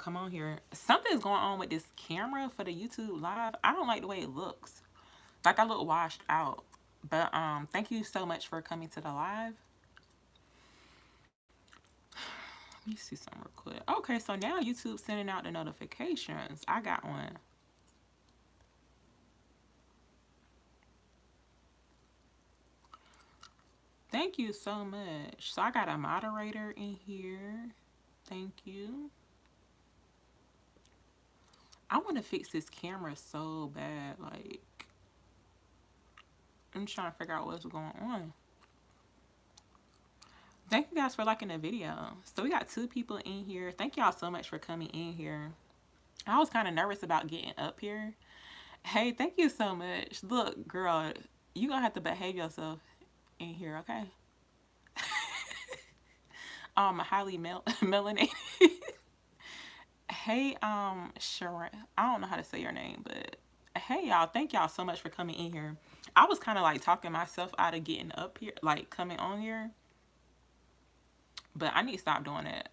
come on here. Something's going on with this camera for the YouTube live. I don't like the way it looks. Like I look washed out. But thank you so much for coming to the live. Let me see something real quick. Okay, so now YouTube's sending out the notifications. I got one. Thank you so much. So I got a moderator in here. Thank you. I want to fix this camera so bad. Like, I'm trying to figure out what's going on. Thank you guys for liking the video. So we got 2 people in here. Thank y'all so much for coming in here. I was kind of nervous about getting up here. Hey, thank you so much. Look, girl, you gonna have to behave yourself in here, okay? Highly melanated. Hey, Sharon, I don't know how to say your name, but hey, y'all, thank y'all so much for coming in here. I was kind of like talking myself out of getting up here, like coming on here, but I need to stop doing that.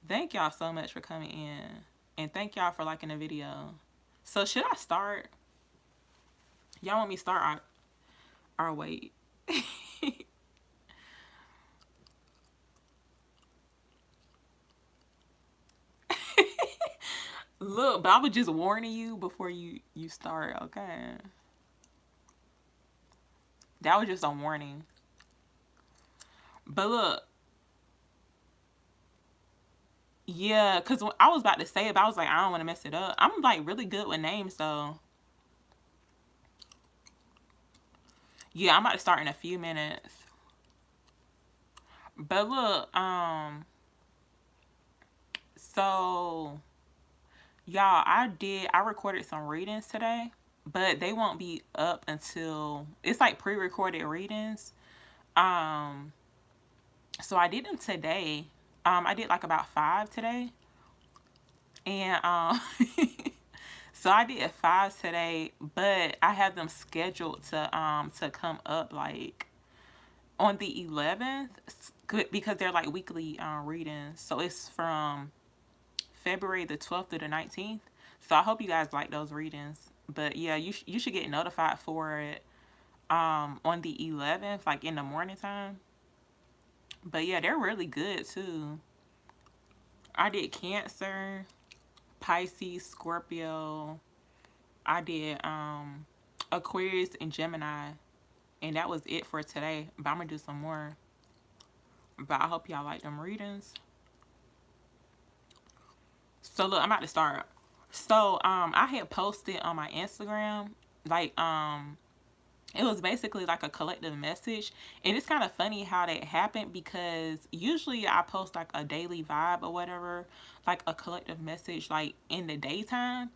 Thank y'all so much for coming in, and thank y'all for liking the video. So should I start? Y'all want me to start or wait? Look, but I was just warning you before you start, okay? That was just a warning. But look, yeah, because I was about to say it, but I was like, I don't want to mess it up. I'm like really good with names, though. Yeah, I'm about to start in a few minutes. But look, so y'all, I recorded some readings today, but they won't be up until it's like pre-recorded readings. Um, so I did them today. I did like about 5 today, and so I did 5 today, but I have them scheduled to come up like on the 11th because they're like weekly readings. So it's from February the 12th to the 19th. So I hope you guys like those readings. But yeah, you should get notified for it on the 11th, like in the morning time. But yeah, they're really good too. I did Cancer, Pisces, Scorpio. I did Aquarius and Gemini. And that was it for today. But I'm gonna do some more. But I hope y'all like them readings. So look, I'm about to start. So I had posted on my Instagram, like it was basically like a collective message, and it's kind of funny how that happened because usually I post like a daily vibe or whatever, like a collective message like in the daytime,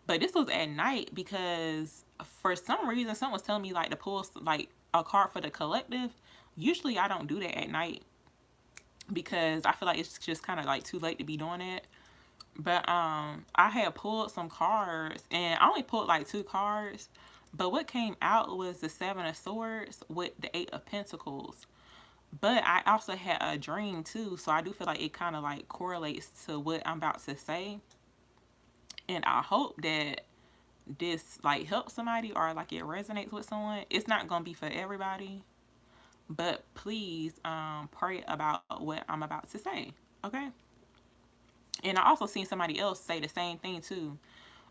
but this was at night because for some reason someone was telling me like to pull like a card for the collective. Usually I don't do that at night because I feel like it's just kind of like too late to be doing it. But I had pulled some cards and I only pulled like 2 cards. But what came out was the 7 of Swords with the 8 of Pentacles. But I also had a dream too, so I do feel like it kind of like correlates to what I'm about to say. And I hope that this like helps somebody or like it resonates with someone. It's not gonna be for everybody, but please pray about what I'm about to say, okay? And I also seen somebody else say the same thing too.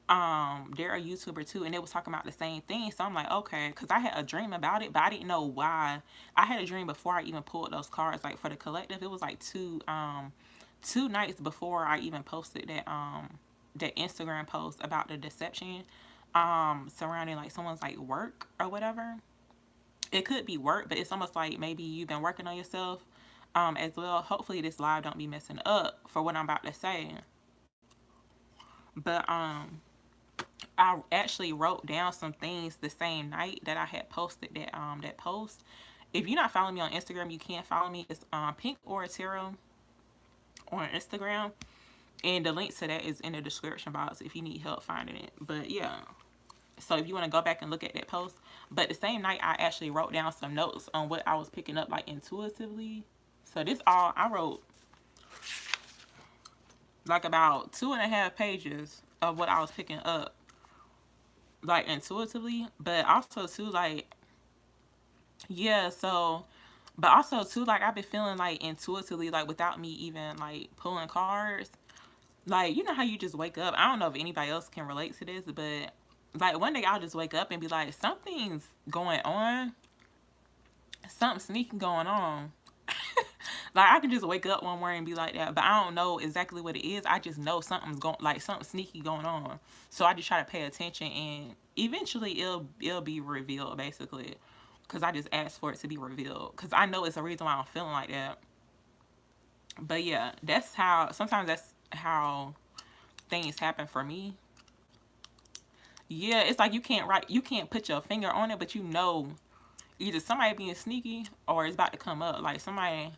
They're a YouTuber too, and they was talking about the same thing. So I'm like, okay, because I had a dream about it, but I didn't know why. I had a dream before I even pulled those cards, like for the collective. It was like two nights before I even posted that Instagram post about the deception surrounding like someone's like work or whatever. It could be work, but it's almost like maybe you've been working on yourself as well. Hopefully this live don't be messing up for what I'm about to say. But I actually wrote down some things the same night that I had posted that post. If you're not following me on Instagram, you can follow me. It's Pink Aura Tarot on Instagram, and the link to that is in the description box if you need help finding it. But yeah, so if you want to go back and look at that post. But the same night, I actually wrote down some notes on what I was picking up like intuitively. So this all I wrote like about 2.5 pages of what I was picking up, like intuitively, but also too like, yeah, so, but also too like I've been feeling like intuitively, like without me even like pulling cards, like you know how you just wake up. I don't know if anybody else can relate to this, but like one day I'll just wake up and be like, something's going on, something sneaky going on. Like I can just wake up one morning and be like that, but I don't know exactly what it is. I just know something's going, like something sneaky going on. So I just try to pay attention, and eventually it'll be revealed basically, because I just asked for it to be revealed, because I know it's a reason why I'm feeling like that. But yeah, that's how sometimes that's how things happen for me. Yeah, it's like you can't put your finger on it, but you know either somebody being sneaky or it's about to come up, like somebody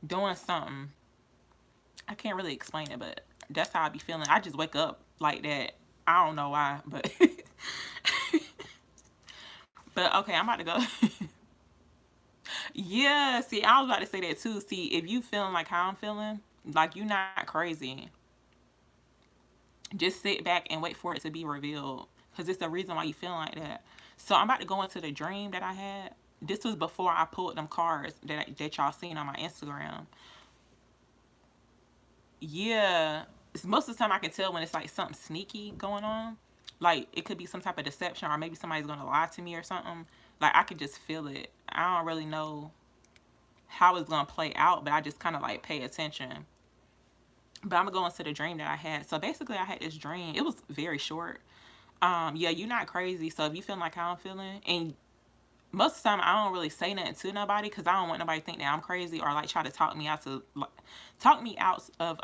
doing something. I can't really explain it, but that's how I be feeling. I just wake up like that. I don't know why, but but okay, I'm about to go. Yeah, see, I was about to say that too. See, if you feeling like how I'm feeling, like you're not crazy, just sit back and wait for it to be revealed, because it's the reason why you feeling like that. So I'm about to go into the dream that I had. This was before I pulled them cards that y'all seen on my Instagram. Yeah, most of the time I can tell when it's like something sneaky going on. Like it could be some type of deception, or maybe somebody's gonna lie to me or something. Like I could just feel it. I don't really know how it's gonna play out, but I just kind of like pay attention. But I'm gonna go into the dream that I had. So basically, I had this dream. It was very short. Yeah, you're not crazy. So if you feel like how I'm feeling, and most of the time I don't really say nothing to nobody, because I don't want nobody to think that I'm crazy or like try to talk me out to like, talk me out of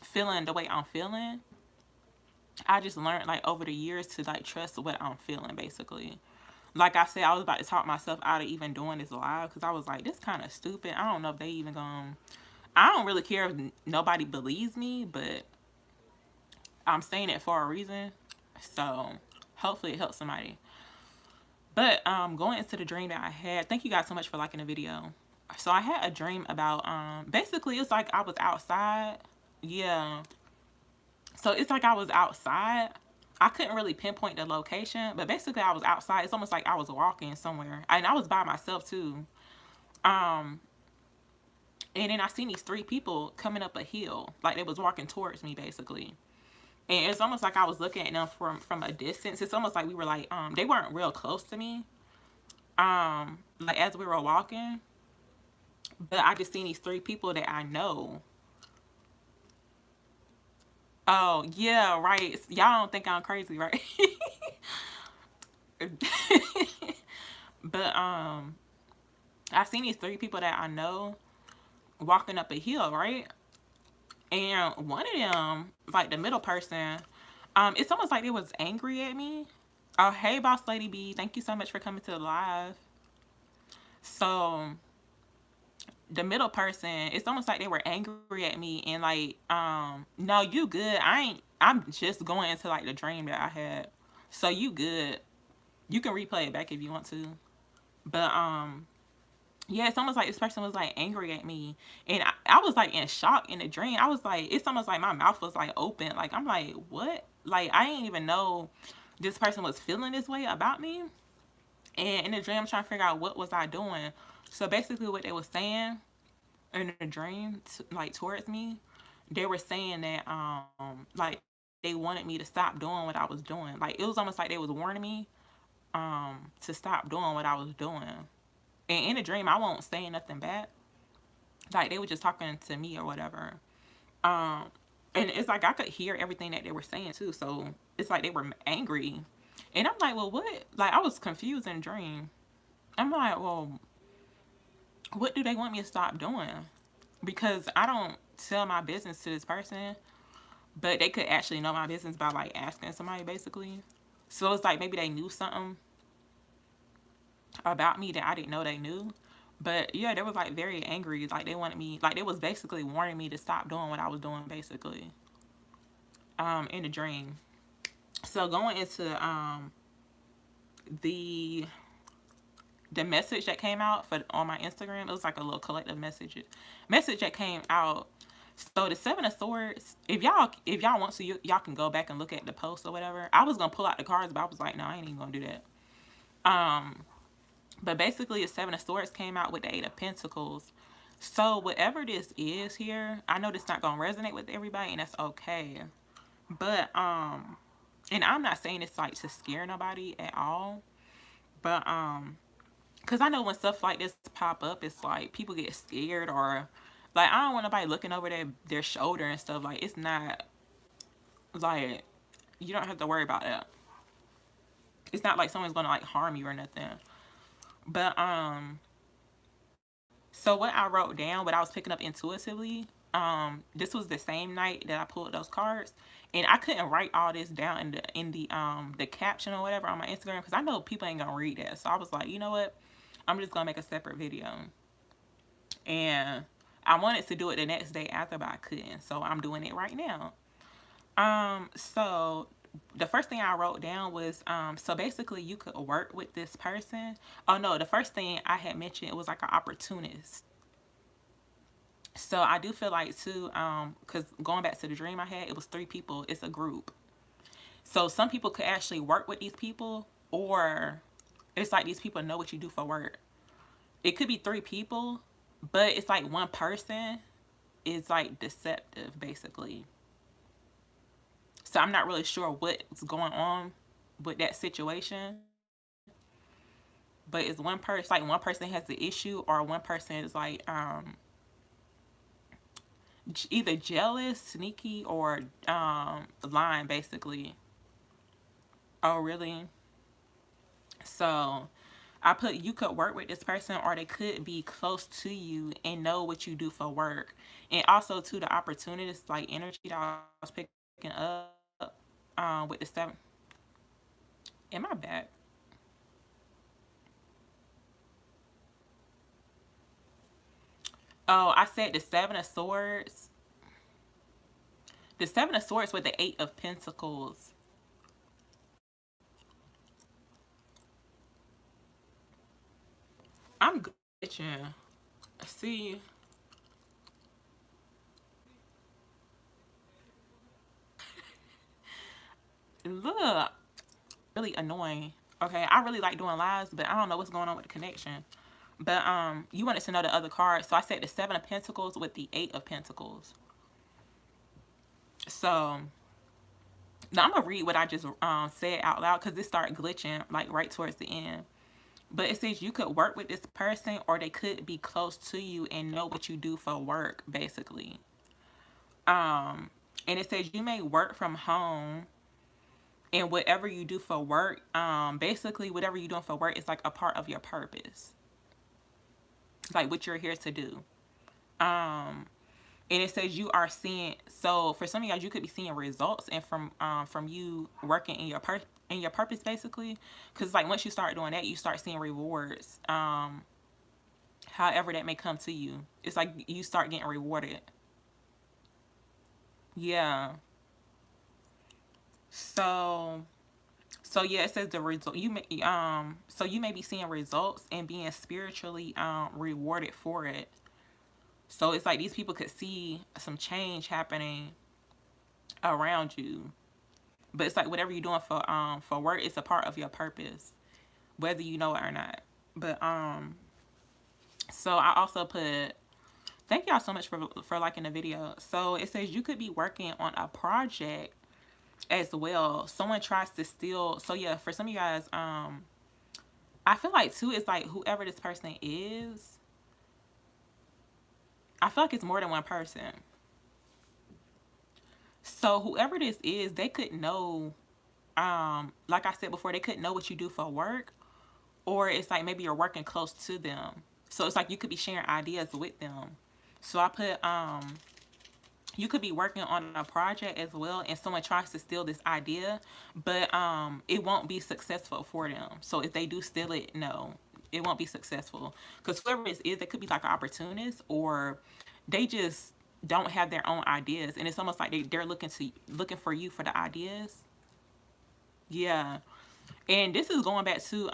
feeling the way I'm feeling. I just learned like over the years to like trust what I'm feeling basically. Like I said, I was about to talk myself out of even doing this live, because I was like, this kind of stupid. I don't know if they even gonna. I don't really care if nobody believes me, but I'm saying it for a reason. So hopefully it helps somebody. But going into the dream that I had, thank you guys so much for liking the video. So I had a dream about basically it's like I was outside. Yeah. So it's like I was outside. I couldn't really pinpoint the location, but basically I was outside. It's almost like I was walking somewhere. And I was by myself too. Um and then I seen these three people coming up a hill. Like they was walking towards me basically. And it's almost like I was looking at them from a distance. It's almost like we were like they weren't real close to me. Like as we were walking, but I just seen these three people that I know. Oh yeah, right. Y'all don't think I'm crazy, right? But I seen these three people that I know walking up a hill, right? And one of them, like the middle person, it's almost like they was angry at me. Oh, hey, boss lady B, thank you so much for coming to the live. So the middle person, it's almost like they were angry at me and like, no, you good. I'm just going into like the dream that I had. So you good. You can replay it back if you want to. But yeah, it's almost like this person was like angry at me. And I was like in shock in the dream. I was like, it's almost like my mouth was like open. Like I'm like, what? Like I didn't even know this person was feeling this way about me. And in the dream I'm trying to figure out what was I doing. So basically what they were saying in the dream, like towards me, they were saying that like they wanted me to stop doing what I was doing. Like it was almost like they was warning me to stop doing what I was doing. And in the dream I won't say nothing back. Like they were just talking to me or whatever. Um and it's like I could hear everything that they were saying too. So it's like they were angry. And I'm like, well, what? Like I was confused in the dream. I'm like, well, what do they want me to stop doing? Because I don't sell my business to this person, but they could actually know my business by like asking somebody basically. So it's like maybe they knew something about me that I didn't know they knew. But yeah, they was like very angry. Like they wanted me, like they was basically warning me to stop doing what I was doing basically. In the dream. So going into the the message that came out for on my Instagram, it was like a little collective message that came out. So the Seven of Swords, if y'all want to, y'all can go back and look at the post or whatever. I was gonna pull out the cards, but I was like, no, I ain't even gonna do that. Um, but basically, the Seven of Swords came out with the Eight of Pentacles. So whatever this is here, I know this not gonna resonate with everybody, and that's okay. But and I'm not saying it's like to scare nobody at all, but because I know when stuff like this pop up, it's like people get scared, or like I don't want nobody looking over their shoulder and stuff. Like it's not like you don't have to worry about that. It's not like someone's gonna like harm you or nothing. But so what I wrote down, what I was picking up intuitively, this was the same night that I pulled those cards, and I couldn't write all this down in the caption or whatever on my Instagram because I know people ain't gonna read that. So I was like, you know what, I'm just gonna make a separate video, and I wanted to do it the next day after, but I couldn't, so I'm doing it right now. So the first thing I wrote down was so basically you could work with this person. Oh no, the first thing I had mentioned, it was like an opportunist. So I do feel like too, because going back to the dream I had, it was three people. It's a group. So some people could actually work with these people, or it's like these people know what you do for work. It could be three people, but it's like one person is like deceptive, basically. So I'm not really sure what's going on with that situation. But it's one person, like one person has the issue, or one person is like either jealous, sneaky, or lying, basically. Oh, really? So I put you could work with this person, or they could be close to you and know what you do for work. And also to the opportunist like energy that I was picking up with the seven. Am I back? Oh, I said the Seven of Swords. The Seven of Swords with the Eight of Pentacles. I'm good. Yeah. See, look, really annoying. Okay, I really like doing lives, but I don't know what's going on with the connection. But you wanted to know the other card, so I said the Seven of Pentacles with the Eight of Pentacles. So now I'm gonna read what I just said out loud because this started glitching like right towards the end. But it says you could work with this person, or they could be close to you and know what you do for work, basically. Um, and it says you may work from home, and whatever you do for work, basically whatever you're doing for work is like a part of your purpose, like what you're here to do. Um, and it says you are seeing. So for some of you guys, you could be seeing results, and from you working in your purpose, basically, because like once you start doing that, you start seeing rewards. However that may come to you, it's like you start getting rewarded. Yeah. So so yeah, it says the result you may so you may be seeing results and being spiritually rewarded for it. So it's like these people could see some change happening around you. But it's like whatever you're doing for work, it's a part of your purpose, whether you know it or not. But so I also put thank y'all so much for liking the video. So it says you could be working on a project as well. Someone tries to steal. So yeah, for some of you guys, I feel like too, it's like whoever this person is, I feel like it's more than one person. So whoever this is, they could know, like I said before, they could know what you do for work, or it's like maybe you're working close to them. So it's like you could be sharing ideas with them. So I put you could be working on a project as well, and someone tries to steal this idea, but it won't be successful for them. So if they do steal it, no, it won't be successful, because whoever this is, they could be like an opportunist, or they just don't have their own ideas, and it's almost like they're looking for you for the ideas. Yeah. And this is going back to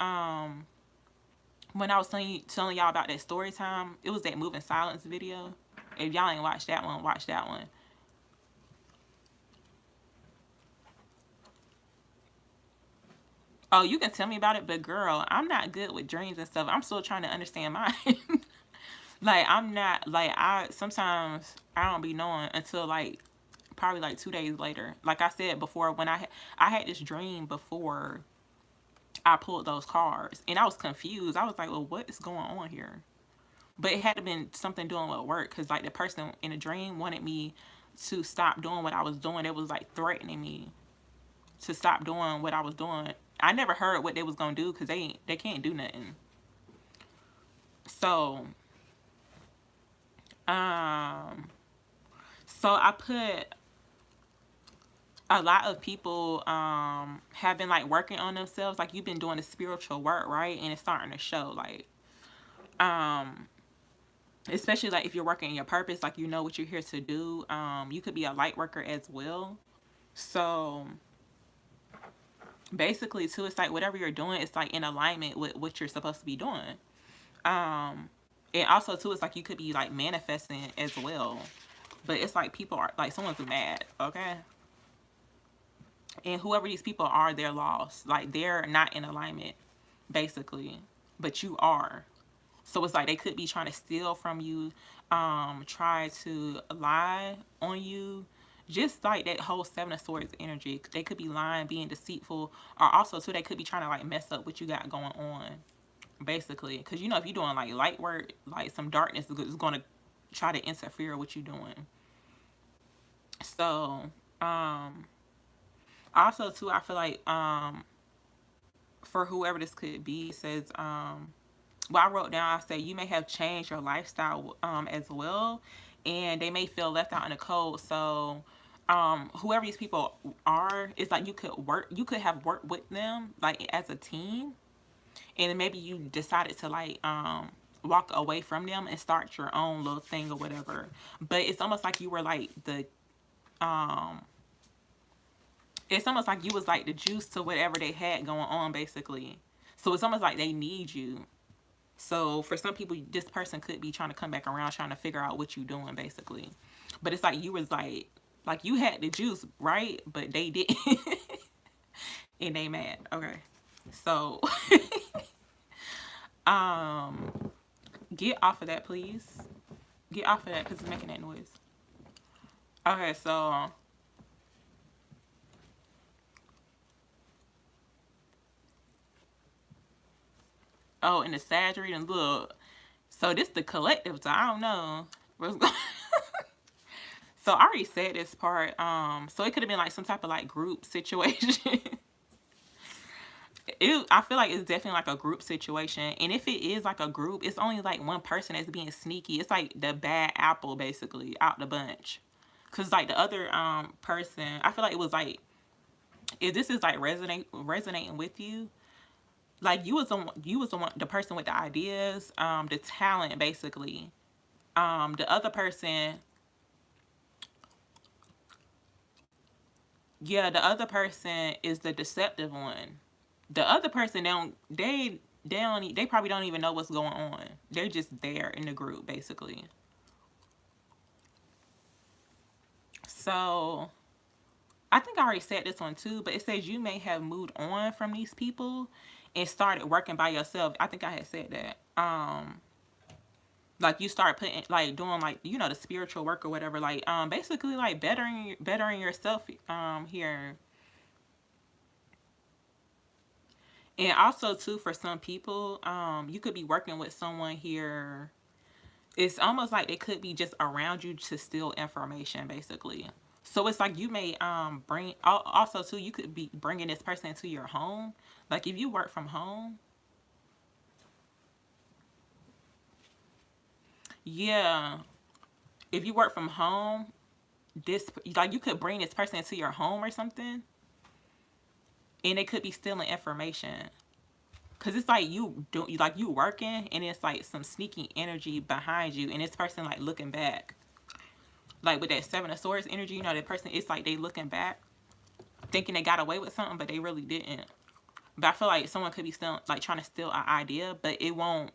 when I was telling y'all about that story time. It was that moving silence video. If y'all ain't watched that one, watch that one. Oh, you can tell me about it, but girl, I'm not good with dreams and stuff. I'm still trying to understand mine. Like I'm not like I sometimes I don't be knowing until like probably like 2 days later. Like I said before, when I had this dream before I pulled those cards, and I was confused. I was like, well, what is going on here? But it had to been something doing with work, because like the person in the dream wanted me to stop doing what I was doing. It was like threatening me to stop doing what I was doing. I never heard what they was gonna do, because they can't do nothing. So um so I put a lot of people have been like working on themselves. Like you've been doing the spiritual work, right? And it's starting to show. Like um especially like if you're working in your purpose, like you know what you're here to do. You could be a light worker as well. So basically too, it's like whatever you're doing, it's like in alignment with what you're supposed to be doing. um and also too, it's like you could be like manifesting as well. But it's like people are like, someone's mad, okay? And whoever these people are, they're lost. Like they're not in alignment, basically. But you are. So it's like they could be trying to steal from you, try to lie on you. Just like that whole Seven of Swords energy. They could be lying, being deceitful, or also too, they could be trying to like mess up what you got going on, basically. Because you know, if you're doing like light work, like some darkness is going to try to interfere with what you're doing. So, also too, I feel like for whoever this could be, it says well, I wrote down, I say you may have changed your lifestyle as well, and they may feel left out in the cold. So whoever these people are, it's like you could have worked with them like as a team, and then maybe you decided to like walk away from them and start your own little thing or whatever. But it's almost like you were like the um it's almost like you was like the juice to whatever they had going on, basically. So it's almost like they need you. So for some people, this person could be trying to come back around, trying to figure out what you doing, basically. But it's like you was like you had the juice, right? But they didn't, and they mad. Okay, so um, get off of that, please. Get off of that because it's making that noise. Okay, so oh, and the Sag reading, look. So this the collective, so I don't know what's going. So I already said this part. So it could have been like some type of like group situation. I feel like it's definitely like a group situation. And if it is like a group, it's only like one person that's being sneaky. It's like the bad apple, basically, out the bunch. Cause like the other person, I feel like it was like, if this is like resonating with you, like you was the one, the person with the ideas, the talent, basically. The other person, yeah, the other person is the deceptive one. The other person they probably don't even know what's going on. They're just there in the group, basically. So I think I already said this one too, but it says you may have moved on from these people and started working by yourself. I think I had said that. Like you start putting like doing like, you know, the spiritual work or whatever, like basically like bettering yourself here. And also too, for some people, you could be working with someone here. It's almost like they could be just around you to steal information, basically. So it's like you may bring, also too, you could be bringing this person into your home. Like if you work from home, yeah. If you work from home, this like you could bring this person into your home or something, and they could be stealing information. Cause it's like like you working, and it's like some sneaky energy behind you, and this person like looking back, like with that Seven of Swords energy. You know, that person, it's like they looking back, thinking they got away with something, but they really didn't. But I feel like someone could be still like trying to steal an idea, but it won't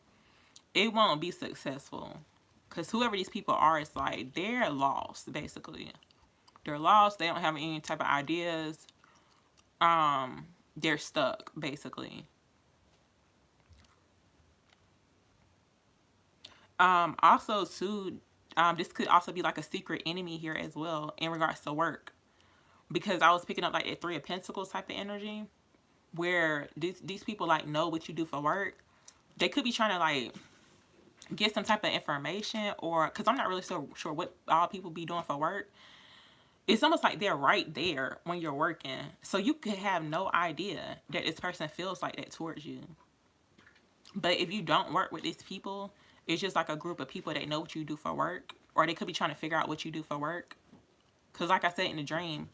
be successful. Because whoever these people are, it's like they're lost, basically. They're lost. They don't have any type of ideas. They're stuck, basically. Also, too, this could also be like a secret enemy here as well in regards to work. Because I was picking up like a Three of Pentacles type of energy where these people like know what you do for work. They could be trying to like get some type of information, or because I'm not really so sure what all people be doing for work. It's almost like they're right there when you're working. So you could have no idea that this person feels like that towards you. But if you don't work with these people, it's just like a group of people that know what you do for work, or they could be trying to figure out what you do for work. Because like I said in the dream,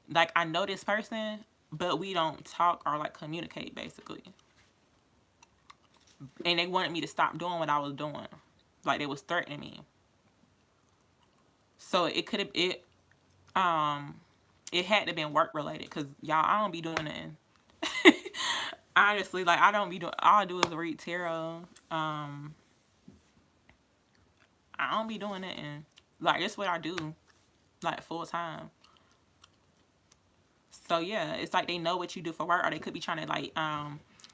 like I know this person, but we don't talk or like communicate, basically. And they wanted me to stop doing what I was doing. Like they was threatening me. So it could have it had to been work related, because y'all, I don't be doing nothing. Honestly, like I don't be doing, all I do is read tarot. I don't be doing nothing. Like that's what I do, like full time. So yeah, it's like they know what you do for work, or they could be trying to like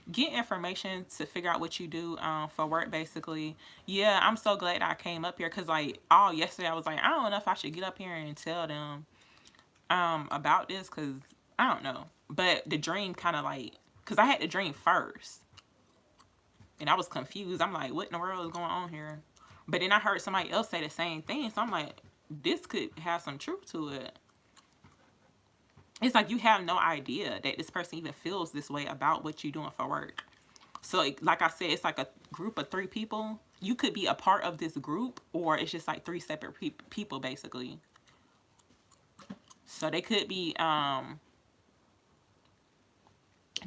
get information to figure out what you do for work, basically. Yeah, I'm so glad I came up here, because like all yesterday I was like, I don't know if I should get up here and tell them about this, because I don't know. But the dream kind of like, because I had the dream first and I was confused. I'm like, what in the world is going on here? But then I heard somebody else say the same thing, so I'm like, this could have some truth to it. It's like you have no idea that this person even feels this way about what you're doing for work. So like I said, it's like a group of 3 people. You could be a part of this group, or it's just like 3 separate people, basically. So they could be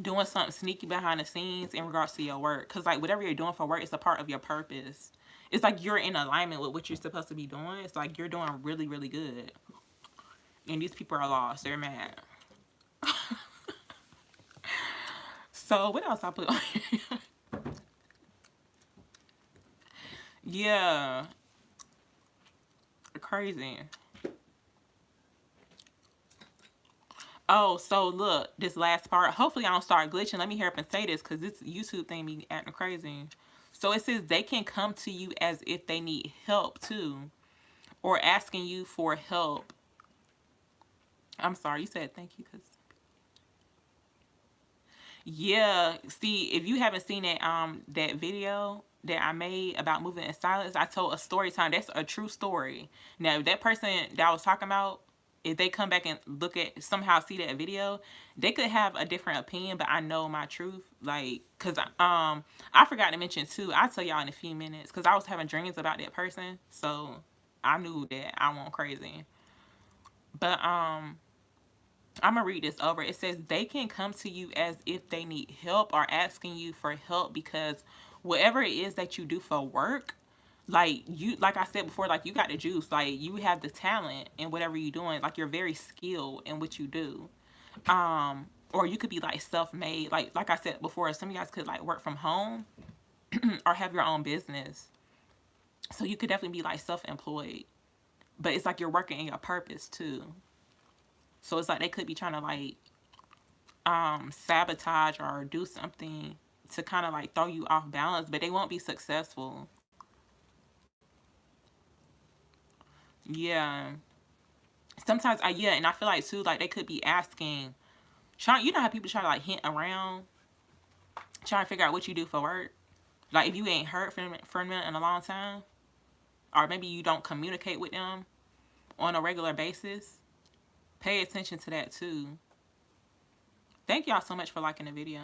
doing something sneaky behind the scenes in regards to your work. Because like whatever you're doing for work is a part of your purpose. It's like you're in alignment with what you're supposed to be doing. It's like you're doing really, really good. And these people are lost. They're mad. So what else I put on here? Yeah. Crazy. Oh, so look, this last part. Hopefully I don't start glitching. Let me hear up and say this, because this YouTube thing be acting crazy. So it says they can come to you as if they need help too, or asking you for help. I'm sorry, you said thank you, because yeah. See, if you haven't seen that video that I made about moving in silence, I told a story time. That's a true story. Now, that person that I was talking about, if they come back and look at, somehow see that video, they could have a different opinion, but I know my truth. Like, cause I forgot to mention too, I'll tell y'all in a few minutes, cause I was having dreams about that person, so I knew that I went crazy. But I'm gonna read this over. It says they can come to you as if they need help, or asking you for help, because whatever it is that you do for work, like you, like I said before, like you got the juice, like you have the talent in whatever you're doing, like you're very skilled in what you do. Or you could be like self-made, like I said before, some of you guys could like work from home or have your own business. So you could definitely be like self-employed, but it's like you're working in your purpose too. So it's like they could be trying to like sabotage or do something to kind of like throw you off balance, but they won't be successful. Yeah. Sometimes yeah, and I feel like too, like they could be asking, trying, you know how people try to like hint around, trying to figure out what you do for work. Like if you ain't heard from them in a long time, or maybe you don't communicate with them on a regular basis, pay attention to that too. Thank y'all so much for liking the video.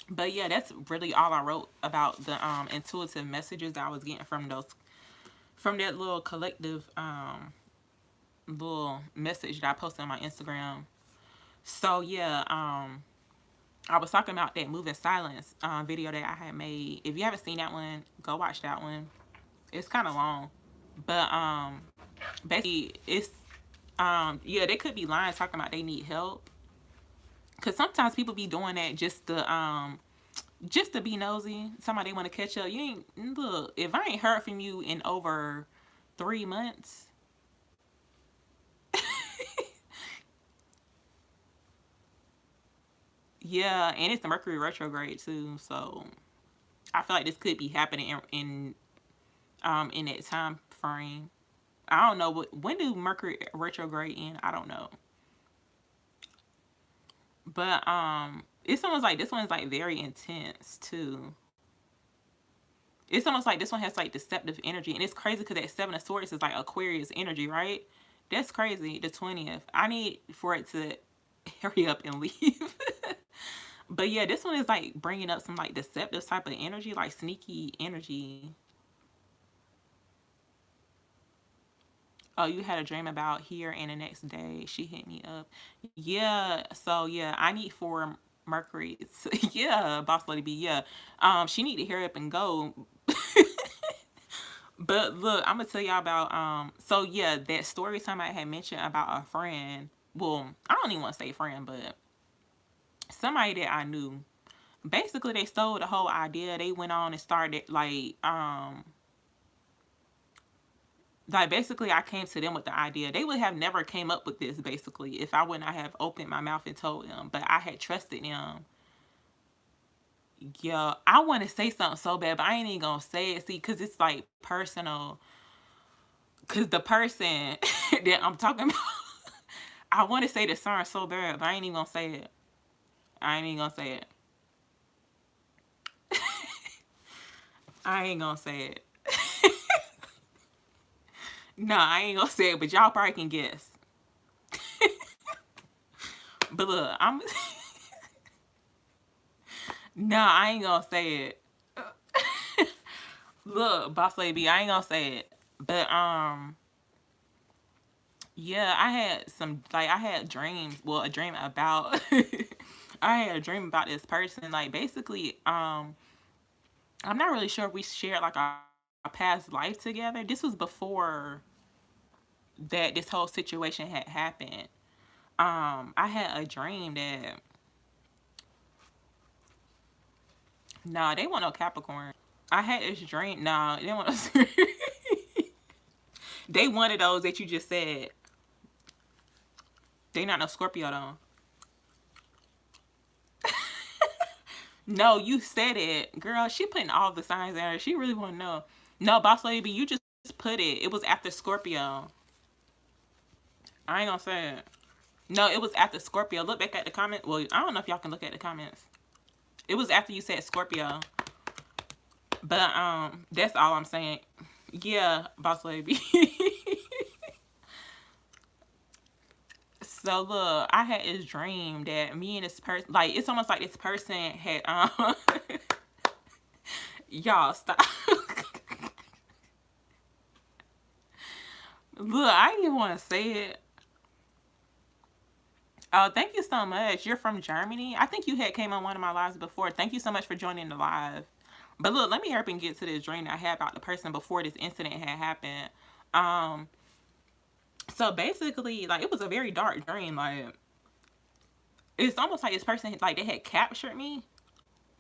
But yeah, that's really all I wrote about the intuitive messages that I was getting from that little collective little message that I posted on my Instagram. So yeah, I was talking about that Move in Silence video that I had made. If you haven't seen that one, go watch that one. It's kind of long, but basically it's yeah, they could be lying, talking about they need help, because sometimes people be doing that just to just to be nosy. Somebody want to catch up. You ain't look. If I ain't heard from you in over 3 months, yeah, and it's the Mercury retrograde too. So I feel like this could be happening in that time frame. I don't know when do Mercury retrograde end. I don't know, but it's almost like this one's like very intense too. It's almost like this one has like deceptive energy, and it's crazy because that Seven of Swords is like Aquarius energy, right? That's crazy. The 20th. I need for it to hurry up and leave. But yeah, this one is like bringing up some like deceptive type of energy, like sneaky energy. Oh, you had a dream about here, and the next day she hit me up. Yeah, so yeah, I need for Mercury. Yeah, boss lady B. Yeah, she need to hurry up and go. But look, I'm gonna tell y'all about so yeah, that story time I had mentioned about a friend. Well, I don't even want to say friend, but somebody that I knew. Basically they stole the whole idea. They went on and started like basically I came to them with the idea. They would have never came up with this basically if I would not have opened my mouth and told them. But I had trusted them. Yeah, I want to say something so bad, but I ain't even gonna say it. See, cause it's like personal. Cause the person that I'm talking about, I want to say the song so bad, but I ain't even gonna say it. I ain't even gonna say it. I ain't gonna say it. No, I ain't gonna say it, but y'all probably can guess. But look, I'm no, I ain't gonna say it. Look, boss lady, I ain't gonna say it. But yeah, I had some like I had dreams. Well, a dream about I had a dream about this person. Like basically, I'm not really sure if we shared like a past life together. This was before that this whole situation had happened. I had a dream that nah, they want no Capricorn. I had this dream. Nah, they want no. They one of those that you just said. They not no Scorpio though. No, you said it, girl. She putting all the signs in her. She really want to know. No, boss lady, you just put it. It was after Scorpio. I ain't gonna say it. No, it was after Scorpio. Look back at the comment. Well, I don't know if y'all can look at the comments. It was after you said Scorpio. But that's all I'm saying. Yeah, boss lady. So look, I had this dream that me and this person, like it's almost like this person had y'all stop. Look, I didn't even want to say it. Oh, thank you so much. You're from Germany. I think you had came on one of my lives before. Thank you so much for joining the live. But look, let me hurry up and get to this dream that I had about the person before this incident had happened. Um, so basically, like it was a very dark dream. Like it's almost like this person like they had captured me.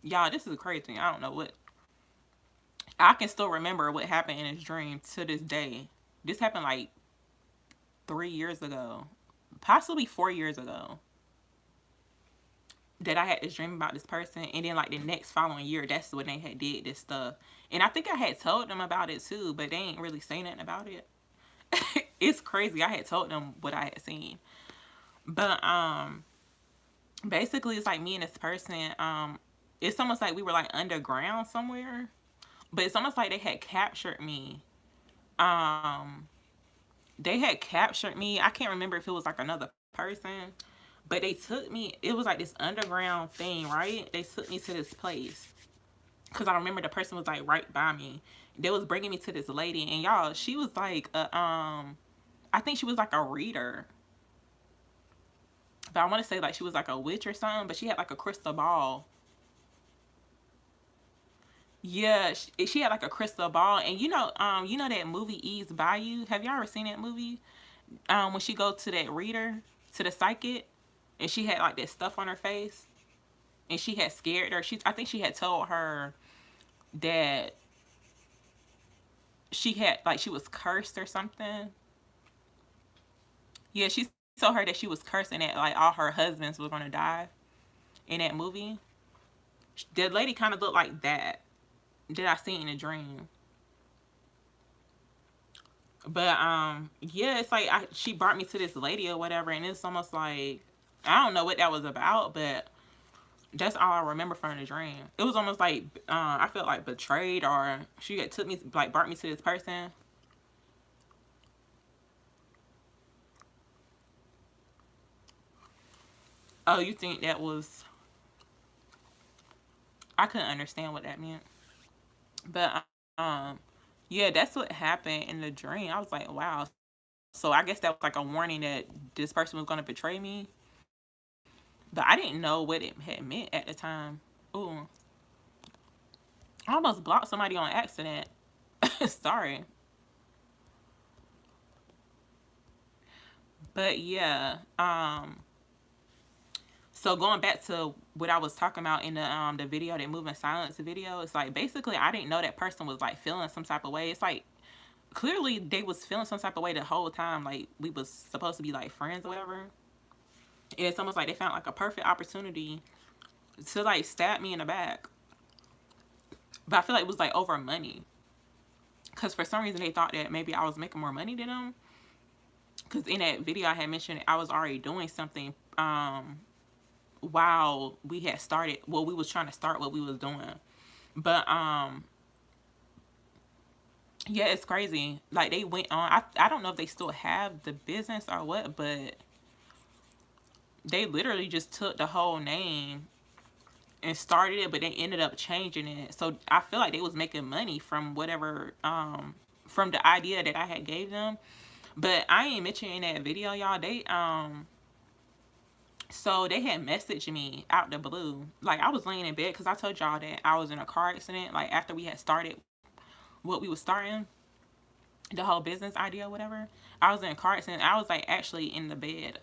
Y'all, this is crazy. I don't know what. I can still remember what happened in this dream to this day. This happened like 3 years ago, possibly 4 years ago. That I had this dream about this person, and then like the next following year, that's when they had did this stuff. And I think I had told them about it too, but they ain't really say nothing about it. It's crazy. I had told them what I had seen, but basically it's like me and this person. It's almost like we were like underground somewhere, but it's almost like they had captured me. Um, they had captured me. I can't remember if it was like another person, but they took me. It was like this underground thing, right? They took me to this place because I remember the person was like right by me. They was bringing me to this lady, and y'all, she was like I think she was like a reader, but I want to say like she was like a witch or something. But she had like a crystal ball. Yeah, she had like a crystal ball, and you know that movie Eve's Bayou. Have y'all ever seen that movie? When she go to that reader, to the psychic, and she had like that stuff on her face, and she had scared her. I think she had told her that she had, like, she was cursed or something. Yeah, she told her that she was cursed and that like all her husbands were gonna die in that movie. The lady kind of looked like that I seen in a dream. But yeah, it's like she brought me to this lady or whatever, and it's almost like I don't know what that was about, but that's all I remember from the dream. It was almost like I felt like betrayed, or she had took me, like, brought me to this person. Oh, you think that was? I couldn't understand what that meant, but yeah, that's what happened in the dream. I was like, wow. So I guess that was like a warning that this person was gonna betray me, but I didn't know what it had meant at the time. Ooh, I almost blocked somebody on accident. Sorry. But yeah, so going back to what I was talking about in the video, that moving silence video, it's like basically I didn't know that person was like feeling some type of way. It's like clearly they was feeling some type of way the whole time. Like we was supposed to be like friends or whatever. And it's almost like they found like a perfect opportunity to like stab me in the back. But I feel like it was like over money. Because for some reason they thought that maybe I was making more money than them. Because in that video I had mentioned I was already doing something while we had started, well, we was trying to start what we was doing. But yeah, it's crazy. Like they went on, I don't know if they still have the business or what, but they literally just took the whole name and started it, but they ended up changing it. So I feel like they was making money from whatever from the idea that I had gave them. But I ain't mentioning in that video, y'all, they so they had messaged me out the blue. Like I was laying in bed because I told y'all that I was in a car accident, like after we had started what we was starting, the whole business idea or whatever. I was in a car accident. I was like actually in the bed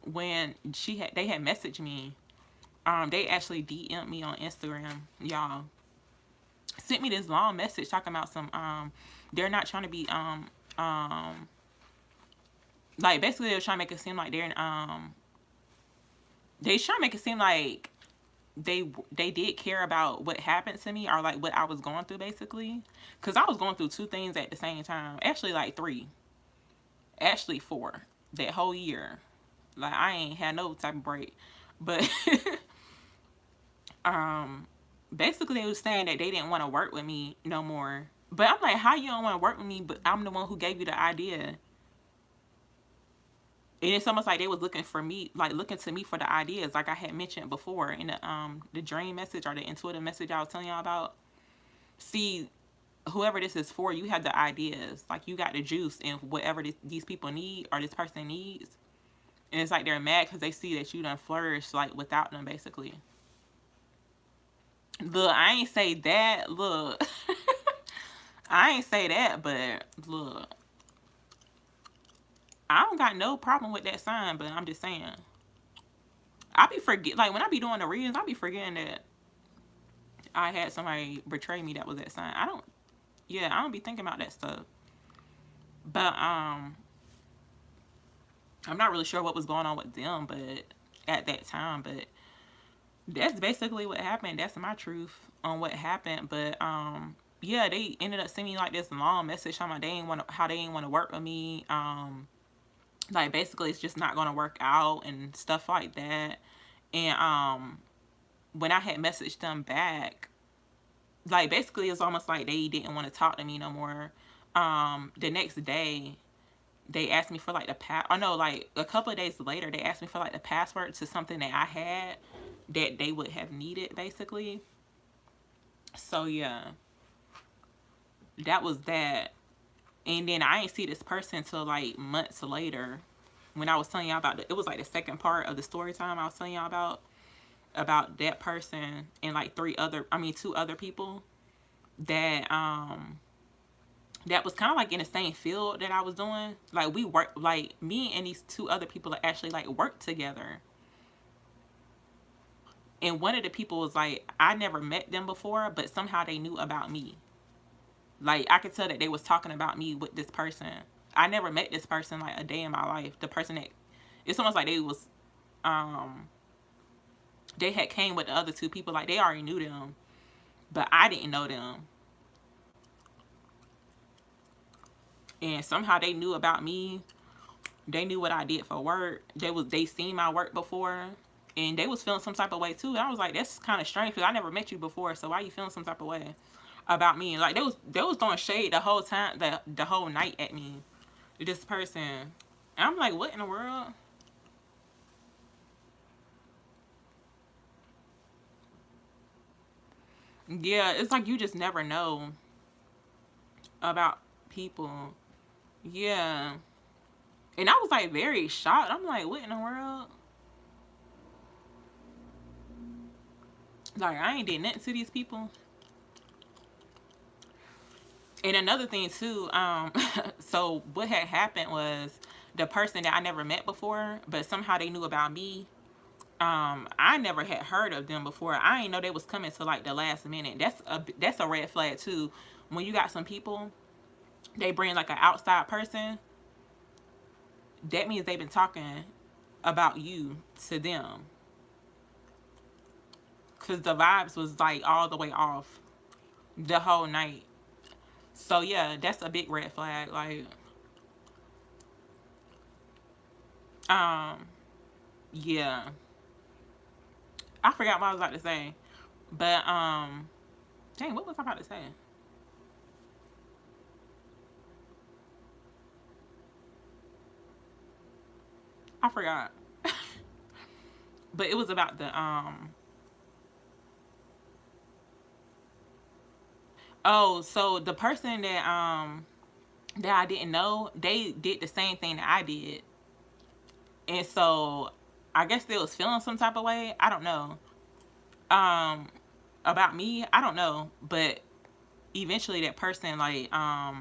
when they had messaged me. They actually DM'd me on Instagram, y'all. Sent me this long message talking about some they're not trying to be like basically they were trying to make it seem like they're they trying to make it seem like they did care about what happened to me or like what I was going through basically, because I was going through two things at the same time, actually like three, actually four, that whole year. Like I ain't had no type of break, but basically they was saying that they didn't want to work with me no more. But I'm like, how you don't want to work with me, but I'm the one who gave you the idea? And it's almost like they was looking for me, like looking to me for the ideas, like I had mentioned before in the dream message or the intuitive message I was telling y'all about. See, whoever this is for, you have the ideas, like you got the juice and whatever these people need or this person needs. And it's like they're mad because they see that you done flourished like without them basically. Look, I ain't say that. Look, I ain't say that, but look, I don't got no problem with that sign, but I'm just saying. I be forget, like when I be doing the readings, I be forgetting that I had somebody betray me that was that sign. I don't be thinking about that stuff. But I'm not really sure what was going on with them, but at that time, but that's basically what happened. That's my truth on what happened. But yeah, they ended up sending me like this long message how they ain't want to work with me. Like basically it's just not gonna work out and stuff like that. And when I had messaged them back, like basically it's almost like they didn't want to talk to me no more. The next day they asked me for like like a couple of days later they asked me for like the password to something that I had that they would have needed basically. So yeah, that was that. And then I ain't see this person till like months later when I was telling y'all about it was like the second part of the story time I was telling y'all about that person and like two other people that that was kind of like in the same field that I was doing. Like we work, like me and these two other people actually like worked together. And one of the people was like, I never met them before, but somehow they knew about me. Like I could tell that they was talking about me with this person. I never met this person like a day in my life. The person that, it's almost like um they had came with the other two people, like they already knew them, but I didn't know them. And somehow they knew about me. They knew what I did for work. They seen my work before, and they was feeling some type of way too. And I was like, that's kind of strange because I never met you before, so why you feeling some type of way about me? And like they was throwing shade the whole time, the whole night at me. This person, and I'm like, what in the world? Yeah, it's like you just never know about people. Yeah, and I was like very shocked. I'm like, what in the world? Like I ain't did nothing to these people. And another thing too, so what had happened was the person that I never met before, but somehow they knew about me. I never had heard of them before. I didn't know they was coming to like the last minute. That's a red flag too. When you got some people, they bring like an outside person, that means they've been talking about you to them. Cause the vibes was like all the way off the whole night. So yeah, that's a big red flag. Like, um, yeah. I forgot what I was about to say. But dang, what was I about to say? I forgot. But it was about the oh, so the person that I didn't know, they did the same thing that I did. And so I guess they was feeling some type of way. I don't know. Um about me, I don't know. But eventually that person like oh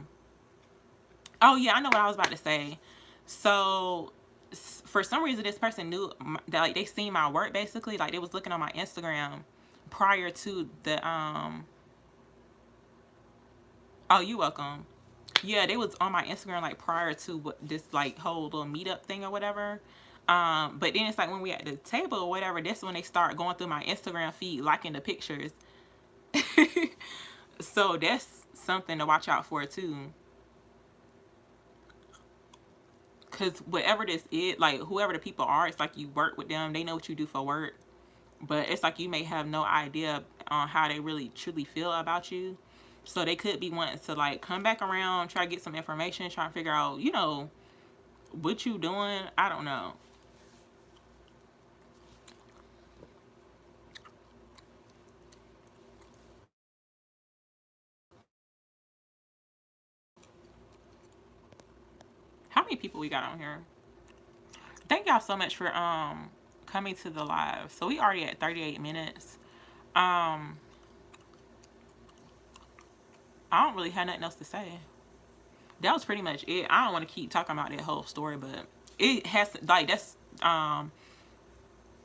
yeah, I know what I was about to say. So for some reason this person knew that like they seen my work basically, like they was looking on my Instagram prior to the oh, you welcome. Yeah, they was on my Instagram like prior to this like whole little meetup thing or whatever. But then it's like when we at the table or whatever, that's when they start going through my Instagram feed, liking the pictures. So that's something to watch out for too. Cause whatever this is, like whoever the people are, it's like you work with them, they know what you do for work. But it's like you may have no idea on how they really truly feel about you. So they could be wanting to like come back around, try to get some information, try to figure out, what you doing. I don't know. How many people we got on here? Thank y'all so much for coming to the live. So we already at 38 minutes. Um I don't really have nothing else to say. That was pretty much it. I don't want to keep talking about that whole story, but it has like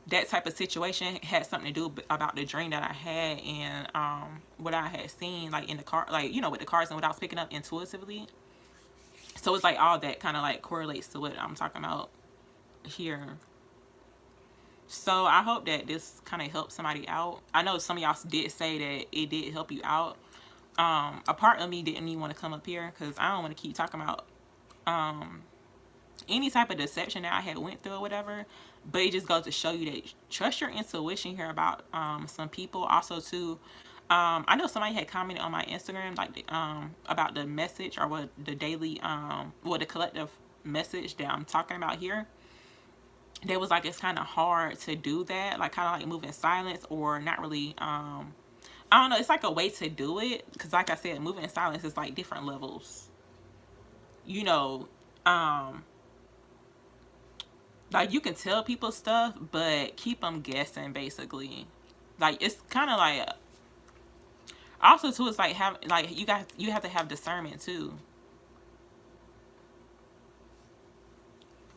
that type of situation had something to do about the dream that I had and what I had seen like in the car, like with the cars and what I was picking up intuitively. So it's like all that kind of like correlates to what I'm talking about here. So I hope that this kind of helped somebody out. I know some of y'all did say that it did help you out. A part of me didn't even want to come up here because I don't want to keep talking about um any type of deception that I had went through or whatever. But it just goes to show you that trust your intuition here about some people. Also too, I know somebody had commented on my Instagram like about the message or what the daily the collective message that I'm talking about here. They was like it's kind of hard to do that, like kind of like move in silence or not really. I don't know. It's like a way to do it because, like I said, moving in silence is like different levels. You know, um, like you can tell people stuff, but keep them guessing. Basically, like it's kind of like also too. It's like you have to have discernment too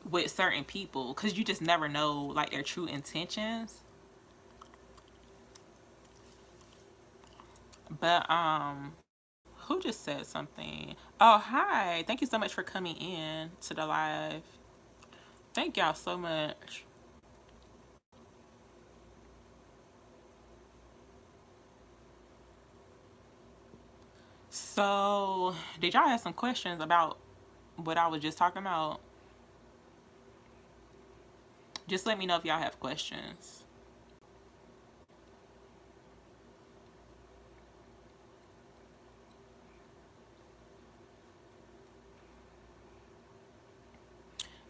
with certain people because you just never know like their true intentions. But who just said something? Oh, hi. Thank you so much for coming in to the live. Thank y'all so much. So, did y'all have some questions about what I was just talking about? Just let me know if y'all have questions.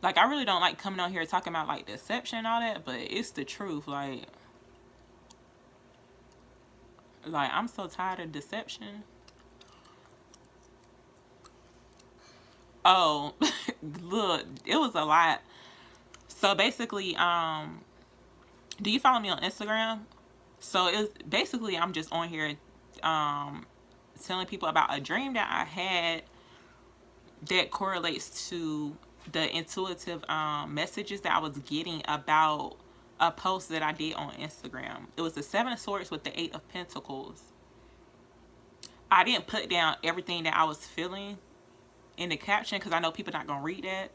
Like, I really don't like coming on here talking about like deception and all that, but it's the truth. Like I'm so tired of deception. Oh, look, it was a lot. So basically, do you follow me on Instagram? So it's basically I'm just on here um telling people about a dream that I had that correlates to the intuitive messages that I was getting about a post that I did on Instagram. It was the Seven of Swords with the Eight of Pentacles. I didn't put down everything that I was feeling in the caption because I know people not gonna read that.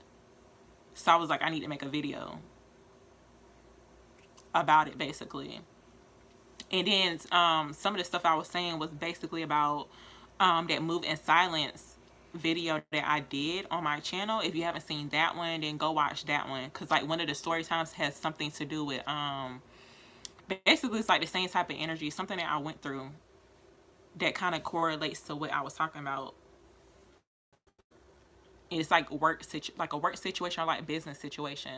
So I was like, I need to make a video about it basically. And then some of the stuff I was saying was basically about that Move in Silence video that I did on my channel. If you haven't seen that one, then go watch that one, because like one of the story times has something to do with basically it's like the same type of energy, something that I went through that kind of correlates to what I was talking about. It's like like a work situation or like business situation.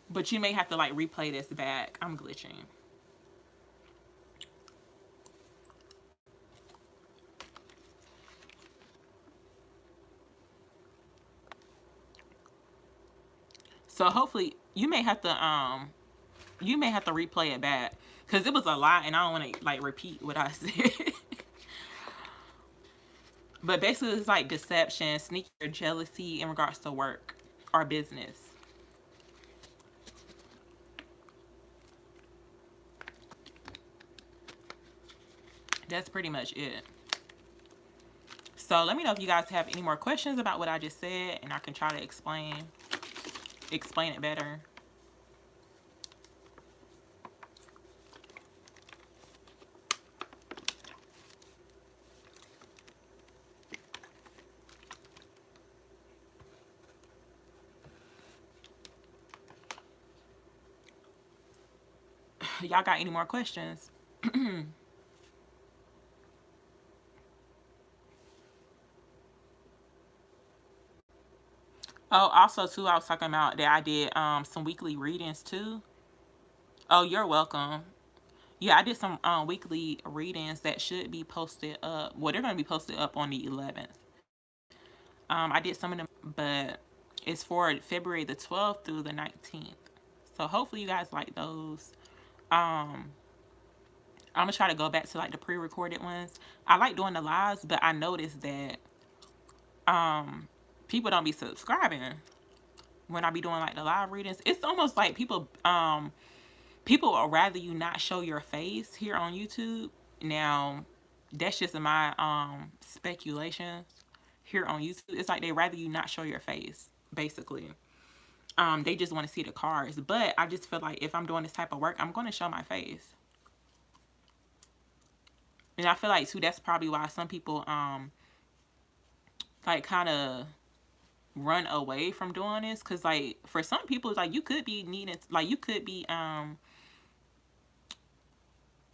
But you may have to like replay this back. I'm glitching. So hopefully you may have to replay it back because it was a lot and I don't want to like repeat what I said. But basically it's like deception, sneaky or jealousy in regards to work or business. That's pretty much it. So let me know if you guys have any more questions about what I just said and I can try to explain it better. Y'all got any more questions? Oh, also too, I was talking about that I did some weekly readings too. Oh, you're welcome. Yeah, I did some weekly readings that should be posted up. Well, they're going to be posted up on the 11th. I did some of them, but it's for February the 12th through the 19th. So hopefully you guys like those. Um, I'm gonna try to go back to like the pre-recorded ones. I like doing the lives, but I noticed that people don't be subscribing when I be doing like the live readings. It's almost like people would rather you not show your face here on YouTube. Now, that's just my speculations here on YouTube. It's like they rather you not show your face, basically. They just want to see the cards. But I just feel like if I'm doing this type of work, I'm going to show my face. And I feel like too, that's probably why some people like kind of run away from doing this, because like for some people it's like you could be needing, like you could be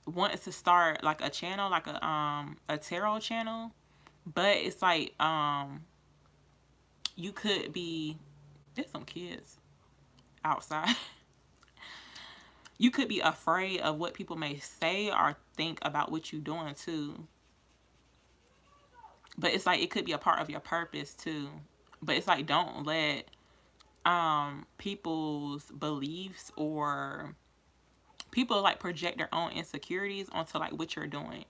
wanting to start like a channel, like a tarot channel, but it's like you could be, there's some kids outside. You could be afraid of what people may say or think about what you're doing too. But it's like it could be a part of your purpose too. But it's like don't let people's beliefs or people like project their own insecurities onto like what you're doing.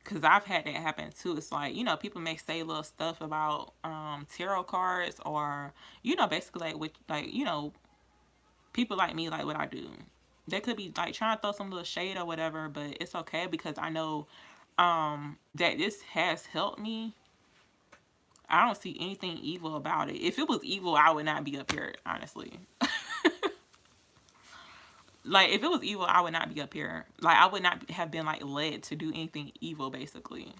Cause I've had that happen too. It's like, you know, people may say little stuff about tarot cards or, you know, basically like with like, you know, people like me like what I do. They could be like trying to throw some little shade or whatever, but it's okay because I know that this has helped me. I don't see anything evil about it. If it was evil, I would not be up here, honestly. Like if it was evil, I would not be up here. Like I would not have been like led to do anything evil, basically.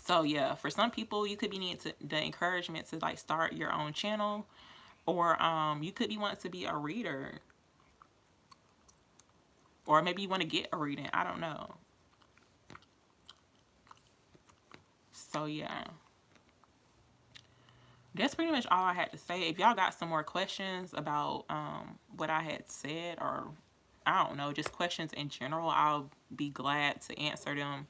So yeah, for some people, you could be needing the encouragement to like start your own channel, or you could be wanting to be a reader, or maybe you want to get a reading. I don't know. So yeah, that's pretty much all I had to say. If y'all got some more questions about what I had said, or I don't know, just questions in general, I'll be glad to answer them.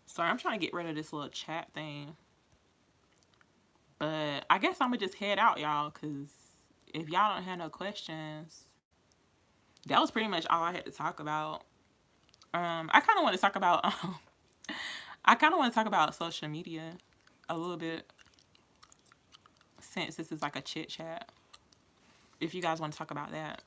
Sorry, I'm trying to get rid of this little chat thing. But I guess I'm going to just head out, y'all, because if y'all don't have no questions, that was pretty much all I had to talk about. I kind of want to talk about, I kind of want to talk about social media a little bit, since this is like a chit chat. If you guys want to talk about that.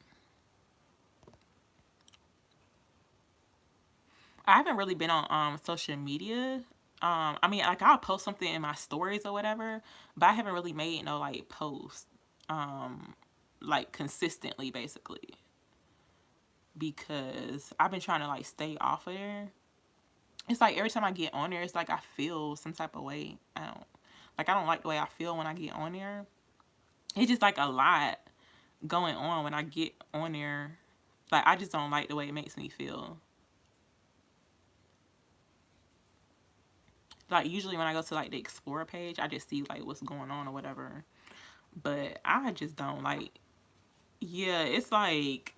I haven't really been on social media. I mean, like I'll post something in my stories or whatever, but I haven't really made no like posts, like consistently, basically, because I've been trying to like stay off of there. It's like every time I get on there, it's like I feel some type of way. I don't like the way I feel when I get on there. It's just like a lot going on when I get on there. Like I just don't like the way it makes me feel. Like usually when I go to like the explore page, I just see like what's going on or whatever. But I just don't like, yeah, it's like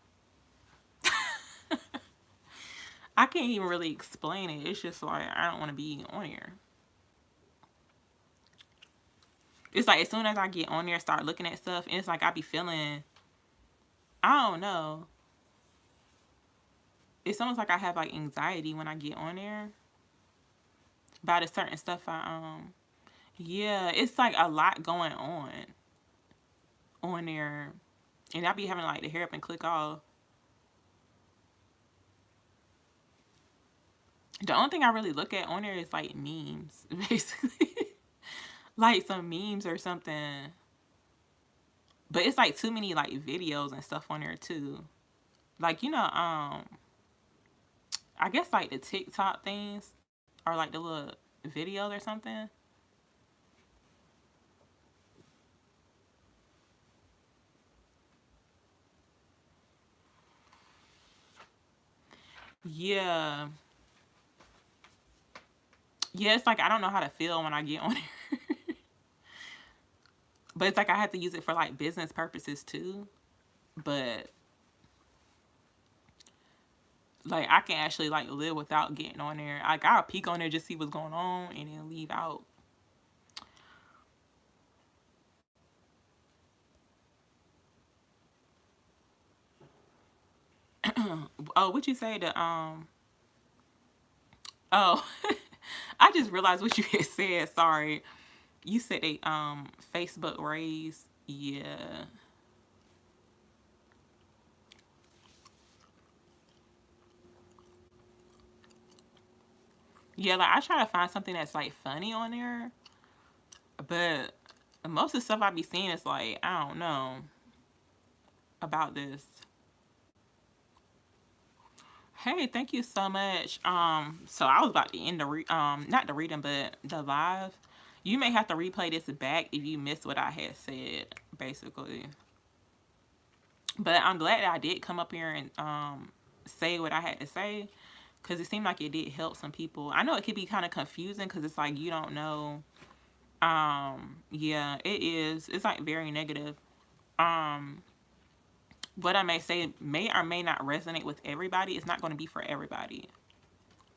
I can't even really explain it. It's just like I don't want to be on here. It's like as soon as I get on there, start looking at stuff, and it's like I be feeling, I don't know. It's almost like I have like anxiety when I get on there about the certain stuff yeah, it's like a lot going on there, and I be having like to hurry up and click off. The only thing I really look at on there is like memes, basically. Like some memes or something. But it's like too many like videos and stuff on there too. Like, I guess like the TikTok things or like the little videos or something. Yeah. Yeah, it's like I don't know how to feel when I get on here. But it's like I have to use it for like business purposes too. But like I can actually like live without getting on there. Like I'll peek on there, just see what's going on, and then leave out. Oh, what you say to oh, I just realized what you had said. Sorry. You said they Facebook raised. Yeah. Yeah, like I try to find something that's like funny on there, but most of the stuff I be seeing is like, I don't know about this. Hey, thank you so much. So I was about to end the not the reading, but the live. You may have to replay this back if you missed what I had said, basically. But I'm glad that I did come up here and say what I had to say, because it seemed like it did help some people. I know it could be kind of confusing because it's like you don't know. Yeah, it is. It's like very negative. Um, what I may say may or may not resonate with everybody. It's not going to be for everybody.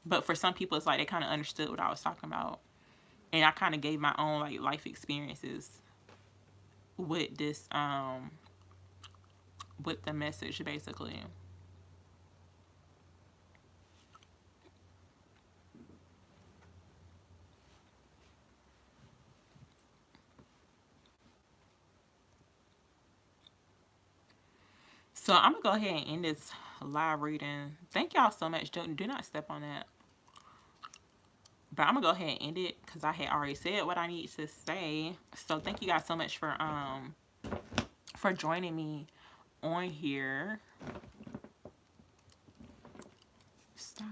But for some people, it's like they kind of understood what I was talking about. And I kind of gave my own like life experiences with this, with the message basically. So I'm gonna go ahead and end this live reading. Thank y'all so much. Do not step on that. But I'm gonna go ahead and end it because I had already said what I need to say. So thank you guys so much for joining me on here. Stop.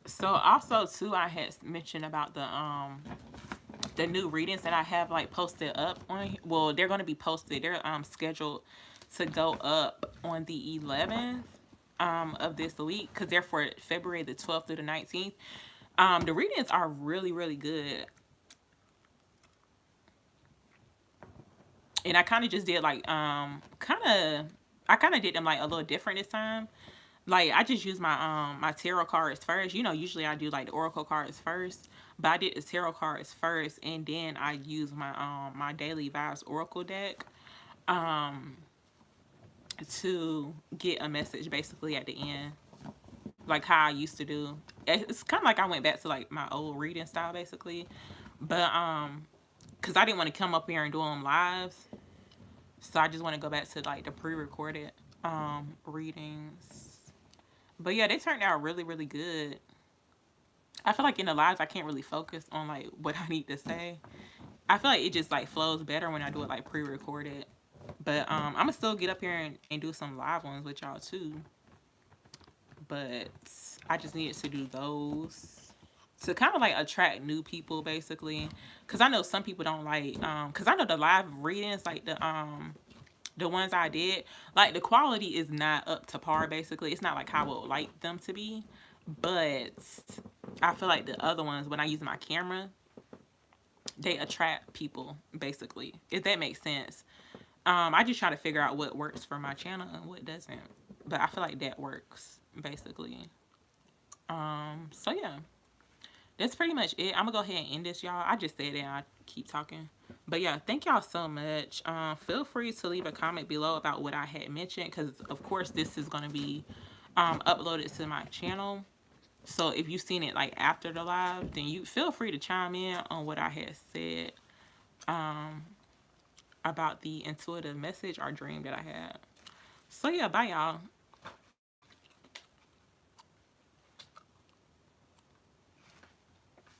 So also too, I had mentioned about the new readings that I have like posted up on. Well, they're going to be posted. They're scheduled to go up on the 11th of this week because they're for February the 12th through the 19th. The readings are really really good, and I kind of just did like I kind of did them like a little different this time. Like I just used my tarot cards first. You know, usually I do like the oracle cards first, but I did the tarot cards first, and then I used my daily vibes oracle deck to get a message basically at the end, like how I used to do. It's kind of like I went back to like my old reading style basically, but because I didn't want to come up here and do them live, so I just want to go back to like the pre-recorded readings. But yeah, they turned out really, really good. I feel like in the lives I can't really focus on like what I need to say. I feel like it just like flows better when I do it like pre-recorded. But I'm gonna still get up here and do some live ones with y'all too. But I just needed to do those to kind of like attract new people basically. Cause I know some people don't like cause I know the live readings like the ones I did, like the quality is not up to par basically. It's not like how I would like them to be. But I feel like the other ones, when I use my camera, they attract people basically, if that makes sense. I just try to figure out what works for my channel and what doesn't. But I feel like that works basically. So yeah. That's pretty much it. I'm gonna go ahead and end this, y'all. I just said that I keep talking. But yeah, thank y'all so much. Feel free to leave a comment below about what I had mentioned, because of course this is gonna be uploaded to my channel. So if you've seen it like after the live, then you feel free to chime in on what I had said about the intuitive message or dream that I had. So yeah, bye y'all.